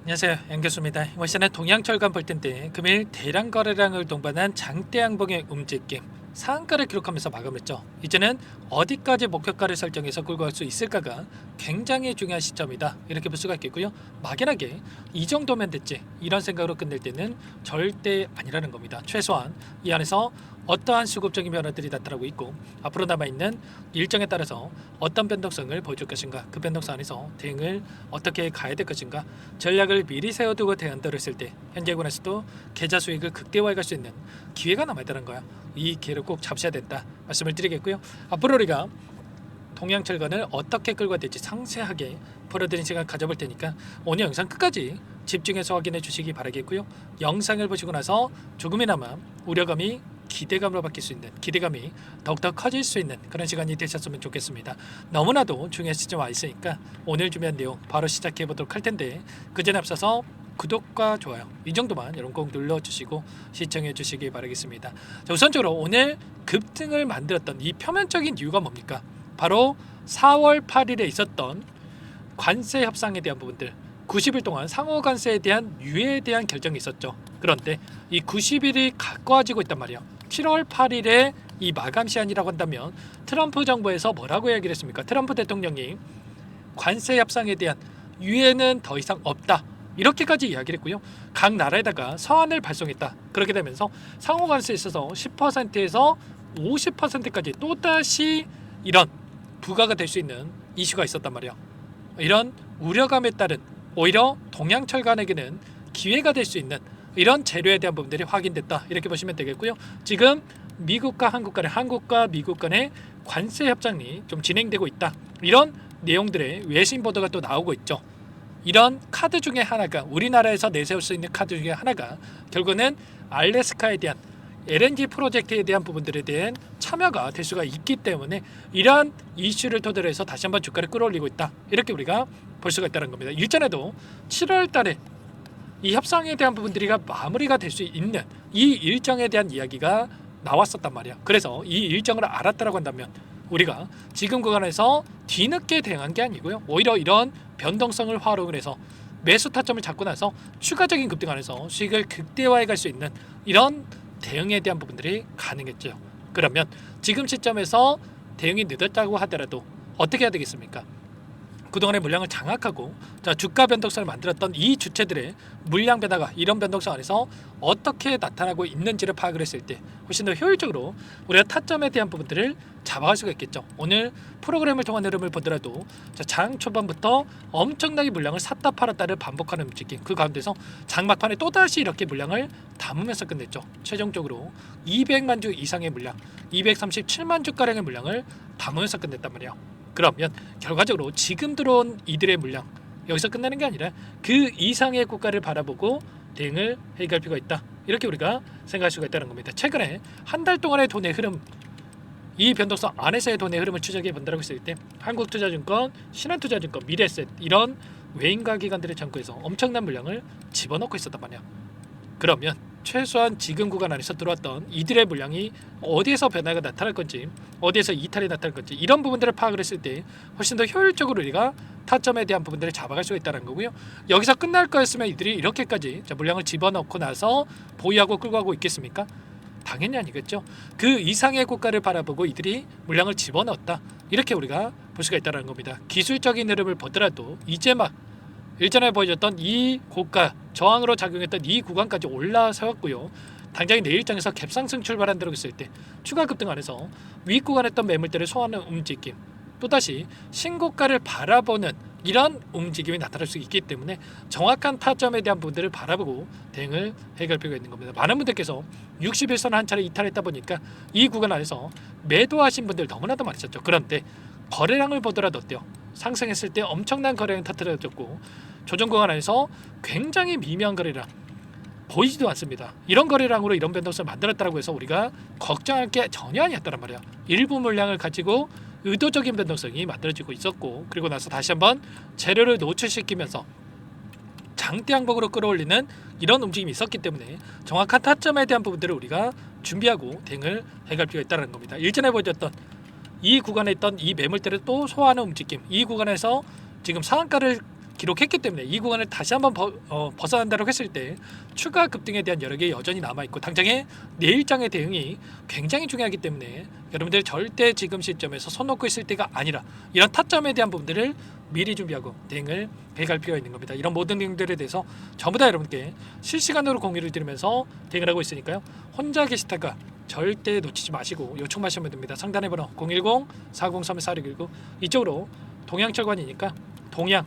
안녕하세요, 연교수입니다. 이번 시간에 동양철강 볼 텐데 금일 대량 거래량을 동반한 장대 양봉의 움직임, 상한가를 기록하면서 마감했죠. 이제는 어디까지 목표가를 설정해서 끌고 갈 수 있을까가 굉장히 중요한 시점이다, 이렇게 볼 수가 있겠고요. 막연하게 이 정도면 됐지 이런 생각으로 끝낼 때는 절대 아니라는 겁니다. 최소한 이 안에서 어떠한 수급적인 변화들이 나타나고 있고 앞으로 남아있는 일정에 따라서 어떤 변동성을 보여줄 것인가, 그 변동성 안에서 대응을 어떻게 가야 될 것인가, 전략을 미리 세워두고 대응들을 했을 때 현재권에서도 계좌 수익을 극대화해 갈 수 있는 기회가 남아있다는 거야. 이 기회를 꼭 잡으셔야 된다 말씀을 드리겠고요. 앞으로 우리가 동양철강을 어떻게 끌고 가야 될지 상세하게 풀어드리는 시간 가져볼 테니까 오늘 영상 끝까지 집중해서 확인해 주시기 바라겠고요. 영상을 보시고 나서 조금이나마 우려감이 기대감으로 바뀔 수 있는, 기대감이 더욱더 커질 수 있는 그런 시간이 되셨으면 좋겠습니다. 너무나도 중요한 시점 와 있으니까 오늘 준비한 내용 바로 시작해 보도록 할 텐데, 그 전에 앞서서 구독과 좋아요 이 정도만 여러분 꼭 눌러주시고 시청해 주시기 바라겠습니다. 자, 우선적으로 오늘 급등을 만들었던 이 표면적인 이유가 뭡니까? 바로 4월 8일에 있었던 관세 협상에 대한 부분들, 90일 동안 상호 관세에 대한 유예에 대한 결정이 있었죠. 그런데 이 90일이 가까워지고 있단 말이에요. 7월 8일에 이 마감 시한이라고 한다면 트럼프 정부에서 뭐라고 이야기를 했습니까? 트럼프 대통령이 관세 협상에 대한 유예는 더 이상 없다, 이렇게까지 이야기를 했고요. 각 나라에다가 서한을 발송했다. 그렇게 되면서 상호 관세에 있어서 10%에서 50%까지 또다시 이런 부과가 될 수 있는 이슈가 있었단 말이에요. 이런 우려감에 따른 오히려 동양철강에게는 기회가 될 수 있는 이런 재료에 대한 부분들이 확인됐다, 이렇게 보시면 되겠고요. 지금 미국과 한국 간의, 한국과 미국 간의 관세 협상이 좀 진행되고 있다, 이런 내용들의 외신 보도가 또 나오고 있죠. 이런 카드 중에 하나가, 우리나라에서 내세울 수 있는 카드 중에 하나가 결국은 알래스카에 대한 LNG 프로젝트에 대한 부분들에 대한 참여가 될 수가 있기 때문에 이러한 이슈를 토대로 해서 다시 한번 주가를 끌어올리고 있다, 이렇게 우리가 볼 수가 있다는 겁니다. 일전에도 7월 달에 이 협상에 대한 부분들이 마무리가 될 수 있는 이 일정에 대한 이야기가 나왔었단 말이야. 그래서 이 일정을 알았다라고 한다면 우리가 지금 구간에서 뒤늦게 대응한 게 아니고요, 오히려 이런 변동성을 활용을 해서 매수 타점을 잡고 나서 추가적인 급등 안에서 수익을 극대화해 갈 수 있는 이런 대응에 대한 부분들이 가능했죠. 그러면 지금 시점에서 대응이 늦었다고 하더라도 어떻게 해야 되겠습니까? 그동안의 물량을 장악하고 주가 변동성을 만들었던 이 주체들의 물량 변화가 이런 변동성 안에서 어떻게 나타나고 있는지를 파악을 했을 때 훨씬 더 효율적으로 우리가 타점에 대한 부분들을 잡아갈 수가 있겠죠. 오늘 프로그램을 통한 흐름을 보더라도 장 초반부터 엄청나게 물량을 샀다 팔았다를 반복하는 움직임, 그 가운데서 장 막판에 또다시 이렇게 물량을 담으면서 끝냈죠. 최종적으로 200만 주 이상의 물량, 237만 주가량의 물량을 담으면서 끝냈단 말이에요. 그러면 결과적으로 지금 들어온 이들의 물량 여기서 끝나는 게 아니라 그 이상의 고가를 바라보고 대응을 해갈 필요가 있다, 이렇게 우리가 생각할 수가 있다는 겁니다. 최근에 한 달 동안의 돈의 흐름, 이 변동성 안에서의 돈의 흐름을 추적해 본다고 했을 때 한국투자증권, 신한투자증권, 미래에셋 이런 외인가 기관들의 창구에서 엄청난 물량을 집어넣고 있었단 말이야. 그러면 최소한 지금 구간 안에서 들어왔던 이들의 물량이 어디에서 변화가 나타날 건지, 어디에서 이탈이 나타날 건지, 이런 부분들을 파악을 했을 때 훨씬 더 효율적으로 우리가 타점에 대한 부분들을 잡아갈 수가 있다는 거고요. 여기서 끝날 거였으면 이들이 이렇게까지 물량을 집어넣고 나서 보유하고 끌고 가고 있겠습니까? 당연히 아니겠죠. 그 이상의 고가를 바라보고 이들이 물량을 집어넣었다, 이렇게 우리가 볼 수가 있다는 겁니다. 기술적인 흐름을 보더라도 이제 막 일전에 보여줬던 이 고가 저항으로 작용했던 이 구간까지 올라서었고요. 당장에 내일장에서 갭상승 출발한다고 했을 때 추가 급등 안에서 위 구간했던 매물대를 소화하는 움직임, 또다시 신고가를 바라보는 이런 움직임이 나타날 수 있기 때문에 정확한 타점에 대한 부분들을 바라보고 대응을 해갈 필요가 있는 겁니다. 많은 분들께서 60일선 한 차례 이탈했다 보니까 이 구간 안에서 매도하신 분들 너무나도 많으셨죠. 그런데 거래량을 보더라도 어때요? 상승했을 때 엄청난 거래량이 터뜨려졌고 조정 구간 안에서 굉장히 미미한 거래량 보이지도 않습니다. 이런 거래량으로 이런 변동성을 만들었다고 해서 우리가 걱정할 게 전혀 아니었단 말이야. 일부 물량을 가지고 의도적인 변동성이 만들어지고 있었고, 그리고 나서 다시 한번 재료를 노출시키면서 장대 양봉으로 끌어올리는 이런 움직임이 있었기 때문에 정확한 타점에 대한 부분들을 우리가 준비하고 대응을 해갈 필요가 있다는 겁니다. 일전에 보여줬던 이 구간에 있던 이 매물대를 또 소화하는 움직임, 이 구간에서 지금 상한가를 기록했기 때문에 이 구간을 다시 한번 벗어난다고 했을 때 추가 급등에 대한 여력이 여전히 남아있고 당장의 내일장의 대응이 굉장히 중요하기 때문에 여러분들 절대 지금 시점에서 손 놓고 있을 때가 아니라 이런 타점에 대한 부분들을 미리 준비하고 대응을 해갈 필요가 있는 겁니다. 이런 모든 내용들에 대해서 전부 다 여러분께 실시간으로 공유를 드리면서 대응을 하고 있으니까요. 혼자 계시다가 절대 놓치지 마시고 요청하시면 됩니다. 상단의 번호 010-403-4619 이쪽으로 동양철관이니까 동양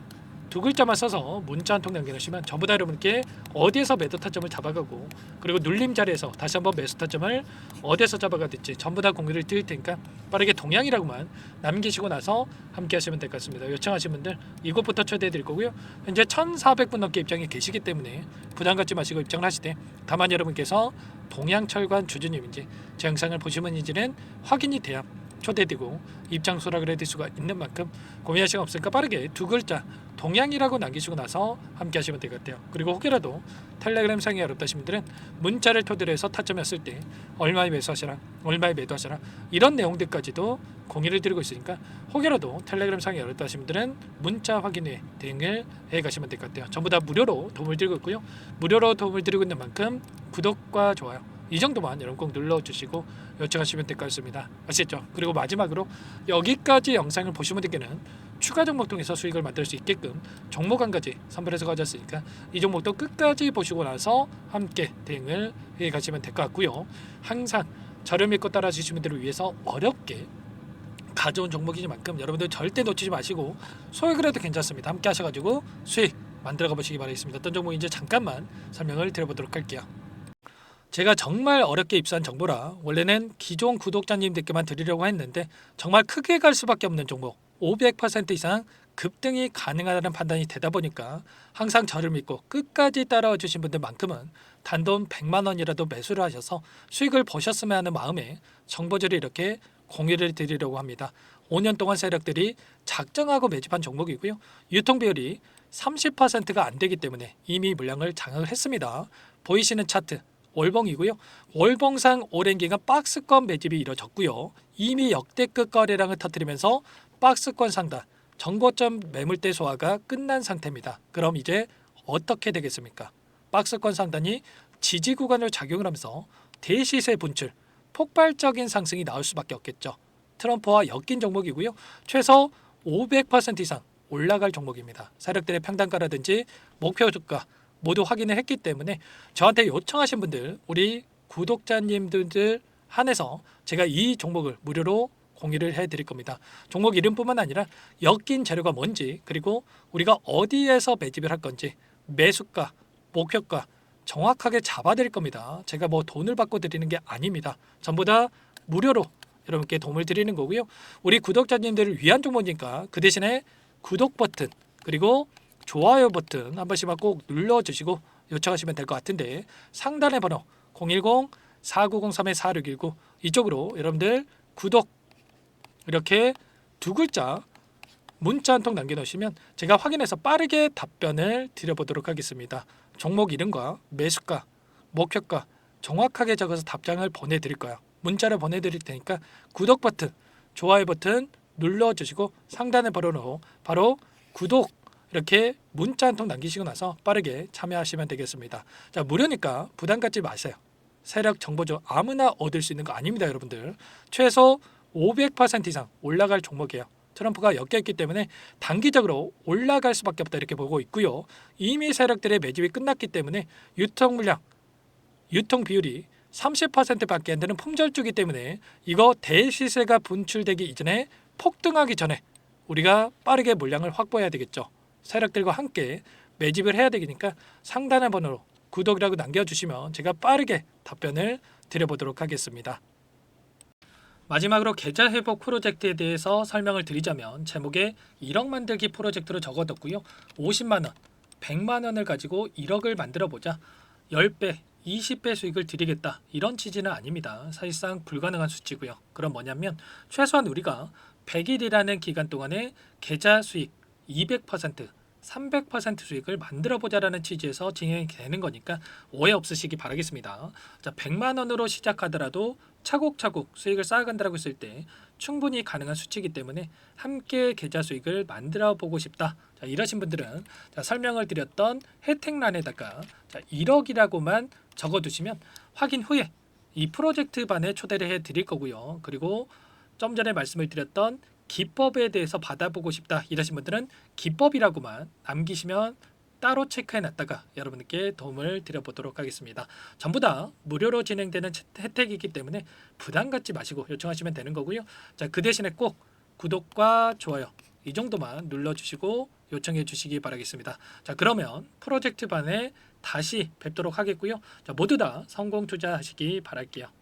두 글자만 써서 문자 한 통 남겨놓으시면 전부 다 여러분께 어디에서 매도 타점을 잡아가고 그리고 눌림 자리에서 다시 한번 매수 타점을 어디에서 잡아가든지 전부 다 공유를 드릴 테니까 빠르게 동양이라고만 남기시고 나서 함께 하시면 될 것 같습니다. 요청하신 분들 이곳부터 초대해 드릴 거고요. 현재 1,400분 넘게 입장에 계시기 때문에 부담 갖지 마시고 입장을 하시되 다만 여러분께서 동양철관 주주님인지 제 영상을 보시면인지는 확인이 돼야 초대되고 입장 수락을 해드릴 수가 있는 만큼 고민할 시간 없으니까 빠르게 두 글자 동양이라고 남기시고 나서 함께 하시면 될 것 같아요. 그리고 혹여라도 텔레그램 상이 어렵다신 분들은 문자를 토대로 해서 타점이었을 때 얼마에 매수하시라 얼마에 매도하시라 이런 내용들까지도 공유를 드리고 있으니까 혹여라도 텔레그램 상이 어렵다신 분들은 문자 확인 후에 대응을 해가시면 될 것 같아요. 전부 다 무료로 도움을 드리고 있고요. 무료로 도움을 드리고 있는 만큼 구독과 좋아요 이 정도만 여러분 꼭 눌러주시고 요청하시면 될 것 같습니다. 아시겠죠? 그리고 마지막으로 여기까지 영상을 보시는 분들께는 추가 종목 통해서 수익을 만들 수 있게끔 종목 한 가지 선별해서 가졌으니까 이 종목도 끝까지 보시고 나서 함께 대응을 해 가시면 될 것 같고요. 항상 저를 믿고 따라 주시는 분들을 위해서 어렵게 가져온 종목이니만큼 여러분들 절대 놓치지 마시고 소액을 해도 괜찮습니다. 함께 하셔가지고 수익 만들어 가보시기 바라겠습니다. 어떤 종목인지 잠깐만 설명을 드려보도록 할게요. 제가 정말 어렵게 입수한 정보라 원래는 기존 구독자님들께만 드리려고 했는데 정말 크게 갈 수밖에 없는 종목 500% 이상 급등이 가능하다는 판단이 되다 보니까 항상 저를 믿고 끝까지 따라와 주신 분들만큼은 단돈 100만 원이라도 매수를 하셔서 수익을 보셨으면 하는 마음에 정보들을 이렇게 공유를 드리려고 합니다. 5년 동안 세력들이 작정하고 매집한 종목이고요. 유통 비율이 30%가 안 되기 때문에 이미 물량을 장악을 했습니다. 보이시는 차트 월봉이고요. 월봉상 오랜 기간 박스권 매집이 이뤄졌고요. 이미 역대급 거래량을 터뜨리면서 박스권 상단 정고점 매물대 소화가 끝난 상태입니다. 그럼 이제 어떻게 되겠습니까? 박스권 상단이 지지 구간을 작용을 하면서 대시세 분출, 폭발적인 상승이 나올 수밖에 없겠죠. 트럼프와 엮인 종목이고요. 최소 500% 이상 올라갈 종목입니다. 세력들의 평단가라든지 목표 주가 모두 확인을 했기 때문에 저한테 요청하신 분들 우리 구독자님들 한해서 제가 이 종목을 무료로 공유를 해드릴 겁니다. 종목 이름뿐만 아니라 엮인 재료가 뭔지 그리고 우리가 어디에서 매집을 할 건지 매수가, 목표가 정확하게 잡아드릴 겁니다. 제가 뭐 돈을 받고 드리는 게 아닙니다. 전부 다 무료로 여러분께 도움을 드리는 거고요. 우리 구독자님들을 위한 종목이니까 그 대신에 구독 버튼 그리고 좋아요 버튼 한 번씩만 꼭 눌러주시고 요청하시면 될 것 같은데 상단의 번호 010-4903-4619 이쪽으로 여러분들 구독 이렇게 두 글자 문자 한 통 남겨놓으시면 제가 확인해서 빠르게 답변을 드려보도록 하겠습니다. 종목 이름과 매수가, 목표가 정확하게 적어서 답장을 보내드릴 거예요. 문자를 보내드릴 테니까 구독 버튼, 좋아요 버튼 눌러주시고 상단의 번호로 바로 구독 이렇게 문자 한 통 남기시고 나서 빠르게 참여하시면 되겠습니다. 자, 무료니까 부담 갖지 마세요. 세력 정보죠. 아무나 얻을 수 있는 거 아닙니다, 여러분들. 최소 500% 이상 올라갈 종목이에요. 트럼프가 엮여있기 때문에 단기적으로 올라갈 수밖에 없다 이렇게 보고 있고요. 이미 세력들의 매집이 끝났기 때문에 유통 물량, 유통 비율이 30%밖에 안 되는 품절주기 때문에 이거 대시세가 분출되기 이전에 폭등하기 전에 우리가 빠르게 물량을 확보해야 되겠죠. 세력들과 함께 매집을 해야 되니까 상단의 번호로 구독이라고 남겨주시면 제가 빠르게 답변을 드려보도록 하겠습니다. 마지막으로 계좌 회복 프로젝트에 대해서 설명을 드리자면 제목에 1억 만들기 프로젝트로 적어뒀고요. 50만 원, 100만 원을 가지고 1억을 만들어보자 10배, 20배 수익을 드리겠다 이런 취지는 아닙니다. 사실상 불가능한 수치고요. 그럼 뭐냐면 최소한 우리가 100일이라는 기간 동안에 계좌 수익 200% 300% 수익을 만들어 보자라는 취지에서 진행이 되는 거니까 오해 없으시기 바라겠습니다. 자, 100만 원으로 시작하더라도 차곡차곡 수익을 쌓아간다고 했을 때 충분히 가능한 수치이기 때문에 함께 계좌 수익을 만들어 보고 싶다. 자, 이러신 분들은 자, 설명을 드렸던 혜택란에다가 자, 1억이라고만 적어두시면 확인 후에 이 프로젝트 반에 초대를 해 드릴 거고요. 그리고 좀 전에 말씀을 드렸던 기법에 대해서 받아보고 싶다 이러신 분들은 기법이라고만 남기시면 따로 체크해 놨다가 여러분께 도움을 드려보도록 하겠습니다. 전부 다 무료로 진행되는 혜택이기 때문에 부담 갖지 마시고 요청하시면 되는 거고요. 자, 그 대신에 꼭 구독과 좋아요 이 정도만 눌러주시고 요청해 주시기 바라겠습니다. 자, 그러면 프로젝트 반에 다시 뵙도록 하겠고요. 자, 모두 다 성공 투자하시기 바랄게요.